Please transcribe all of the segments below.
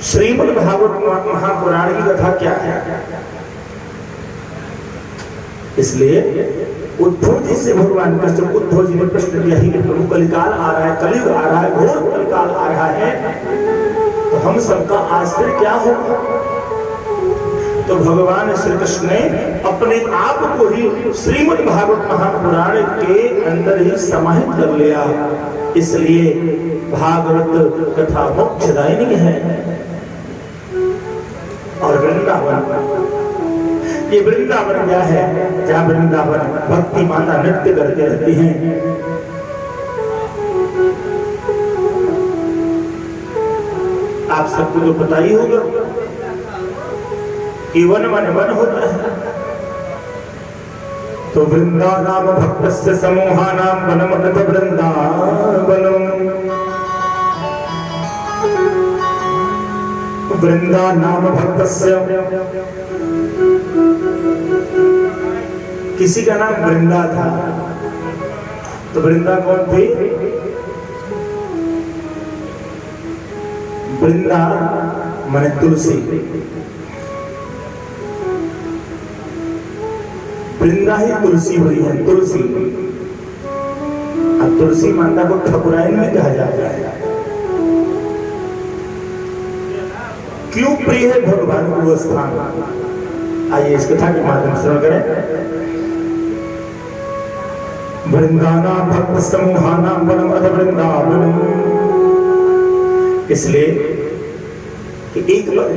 श्रीमद् भागवत महापुराण की कथा क्या है? इसलिए उद्धव जी से भगवान कृष्ण उद्धव जी ने प्रश्न किया कि प्रभु कलिकाल आ रहा है, कलयुग आ रहा है, घोर कलिकाल आ रहा है, तो हम सबका आश्रय क्या होगा? तो भगवान श्री कृष्ण ने अपने आप को ही श्रीमद् भागवत महापुराण के अंदर ही समाहित कर लिया। इसलिए भागवत कथा मोक्षदायिनी है। और वृंदावन, ये वृंदावन क्या है? जहाँ वृंदावन भक्ति माता नृत्य करते रहती हैं। आप सबको तो पता ही होगा कि वन वन वन होता है। तो वृंदा नाम भक्तस्य समूहा नाम वनम अथ वृंदावनम। वृंदा नाम भक्तस्य, किसी का नाम वृंदा था। तो वृंदा कौन थी? वृंदा माने तुलसी। वृंदा ही तुलसी हुई है, तुलसी। अब तुलसी माता को ठकुराइन में कहा जाता है। क्यों प्रिय है भगवान को वो स्थान? आइए इस कथा के माध्यम से श्रवण करें। वृंदाना भक्त समूहाना वनम अथ वृंदावनम। इसलिए कि एक बार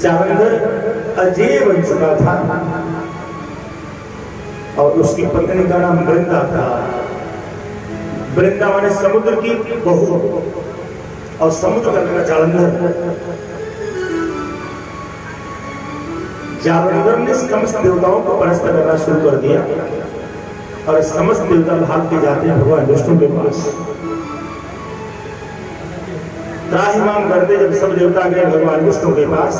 जालंधर अजय बन चुका था और उसकी पत्नी का नाम वृंदा था। वृंदा माने समुद्र की बहू और समुद्र का नाम जालंधर। जालंधर ने समस्त देवताओं को परस्त करना शुरू कर दिया और समस्त देवता भाग के जाते हैं भगवान विष्णु के पास। त्राहिमाम करते जब सब देवता गए भगवान विष्णु के पास,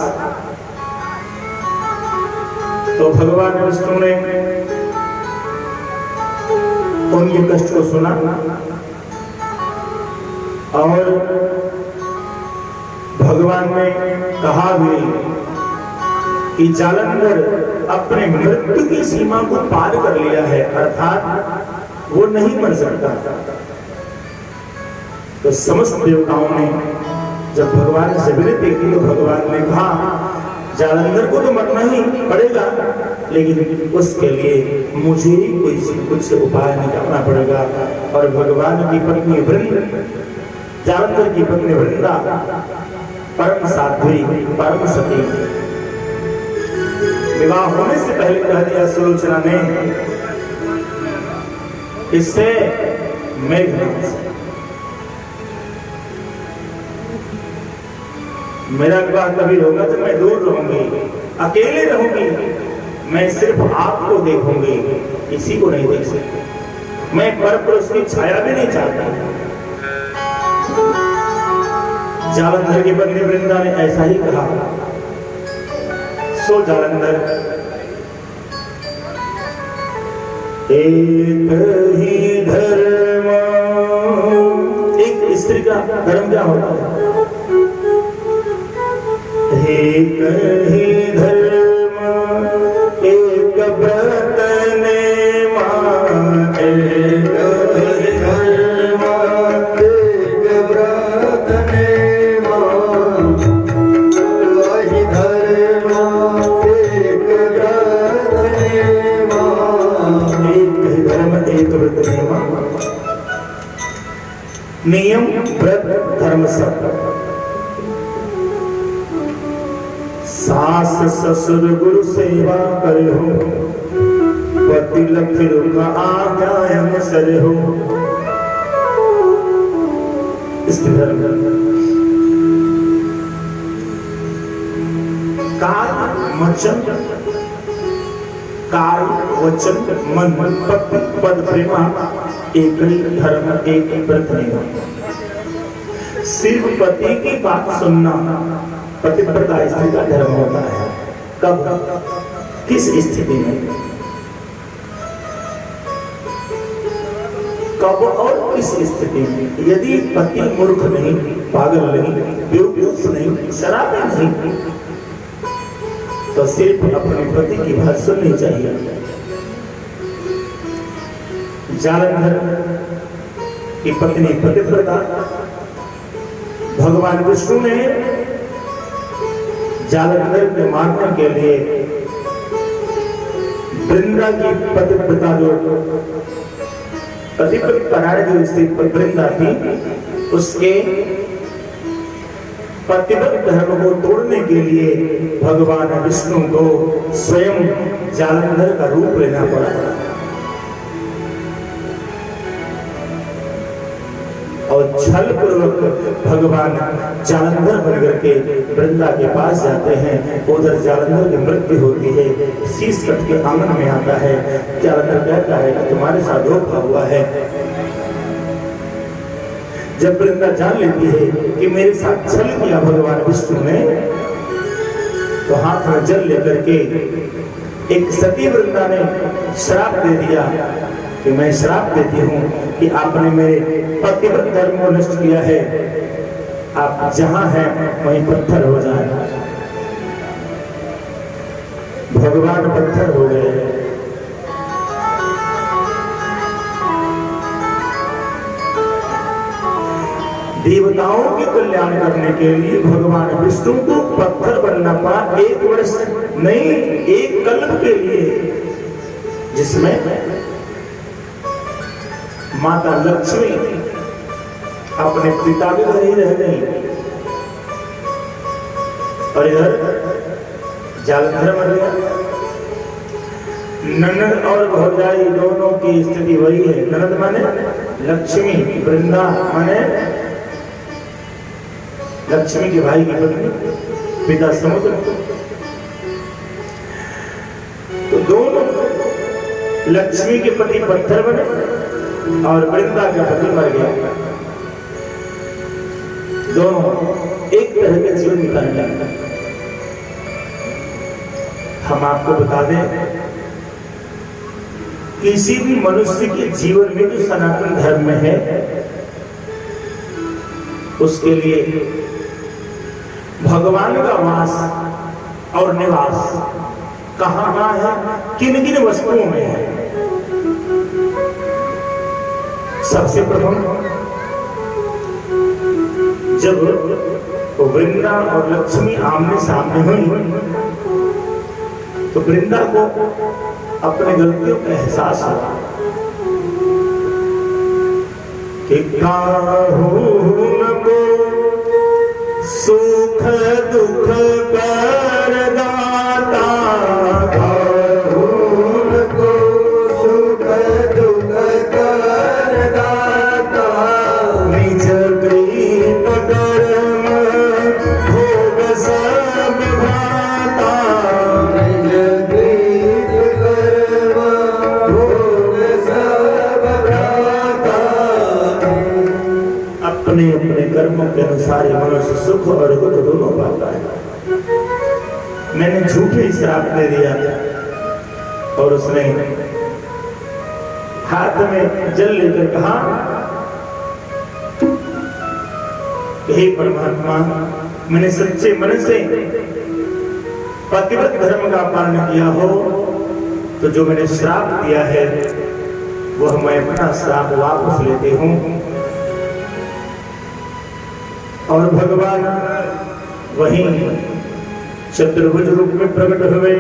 तो भगवान विष्णु ने उनके कष्ट को सुना और भगवान ने कहा भी कि जालंधर अपने मृत्यु की सीमा को पार कर लिया है, अर्थात वो नहीं मर सकता। तो समस्त देवताओं ने जब भगवान से विनती की तो भगवान ने कहा जालंधर को तो मरना ही पड़ेगा, लेकिन उसके लिए मुझे ही कुछ उपाय निकालना पड़ेगा। और भगवान की पत्नी वृंदा, जालंधर की पत्नी वृंदा परम साध्वी, परम सती, विवाह होने से पहले कह दिया सुलोचना ने, इससे मेरा विवाह कभी होगा तो मैं दूर रहूंगी, अकेले रहूंगी, मैं सिर्फ आपको देखूंगी, किसी को नहीं देख सकती। मैं परपुरुष की छाया भी नहीं चाहता। जालंधर की पत्नी वृंदा ने ऐसा ही कहा। सो जालंधर एक ही धर्म, एक स्त्री का धर्म क्या होता है? एक ही धर्म एक व्रत नेमा, एक ही धर्म एक व्रत नेमा, वही धर्म एक व्रत नेमा, एक ही धर्म एक व्रत नेमा। नियम व्रत धर्म सब। सास ससुर गुरु सेवा करे हो, पति लखिरु का आज्ञा अनुसरे हो। काल वचन मन पद प्रेमा, एक धर्म एक व्रत नियम। सिर्फ पति की बात सुनना पतिव्रता स्त्री का धर्म होता है। कब, किस स्थिति में, कब और किस स्थिति में? यदि पति मूर्ख नहीं, पागल नहीं, बेवकूफ नहीं, शराबी नहीं, तो सिर्फ अपने पति की बात सुननी चाहिए। जालंधर की पत्नी पतिव्रता, भगवान विष्णु ने जालंधर को मारने के लिए वृंदा की पतिव्रता जो पतिव्रत कराने जो स्त्री वृंदा थी, उसके पतिव्रत धर्म को तोड़ने के लिए भगवान विष्णु को स्वयं जालंधर का रूप लेना पड़ा और छल पूर्वक भगवान जालंधर बनकर के वृंदा के पास जाते हैं। उधर जालंधर की मृत्यु होती है, शीश कट के आंगन में आता है। जालंधर कहता है कि तुम्हारे साथ धोखा हुआ है। जब वृंदा जान लेती है कि मेरे साथ छल किया भगवान विष्णु ने, तो हाथ में जल लेकर के एक सती वृंदा ने श्राप दे दिया कि मैं श्राप देती हूँ कि आपने मेरे पतिव्रत धर्म को नष्ट किया है, आप जहां हैं वहीं पत्थर हो जाए। भगवान पत्थर हो गए। देवताओं के कल्याण करने के लिए भगवान विष्णु को पत्थर बनना पड़ा, 1 वर्ष नहीं 1 कल्प के लिए, जिसमें माता लक्ष्मी अपने पिता भी घर ही रह गई और इधर जालंधर मर गया। ननद और भौजाई दोनों की स्थिति वही है। ननद माने लक्ष्मी, वृंदा माने लक्ष्मी के भाई की पत्नी, पिता समुद्र। तो दोनों लक्ष्मी के पति पत्थर बने और वृंदा का पति मर गया। दोनों एक तरह के जीवन बिताने लगे। हम आपको बता दें, किसी भी मनुष्य के जीवन में जो सनातन धर्म में है, उसके लिए भगवान का वास और निवास कहाँ है, किन किन वस्तुओं में है। सबसे प्रथम जब वृंदा और लक्ष्मी आमने सामने हुई, तो वृंदा को अपने गलतियों का एहसास हुआ कि काहून को सुख दुख कर दाता, काहून को सुख दुख कर दाता, निज कृत कर्म भोग सब भाता, निज कृत कर्म भोग सब भाता। अपने अपने कर्मों के अनुसार मनुष्य सुख और दुख दोनों पाता है। मैंने झूठे श्राप दे दिया और उसने हाथ में जल लेकर कहा, हे परमात्मा, मैंने सच्चे मन से पतिव्रत धर्म का पालन किया हो, तो जो मैंने श्राप दिया है वह मैं अपना श्राप वापस लेती हूं। और भगवान वहीं चतुर्भुज रूप में प्रकट हुए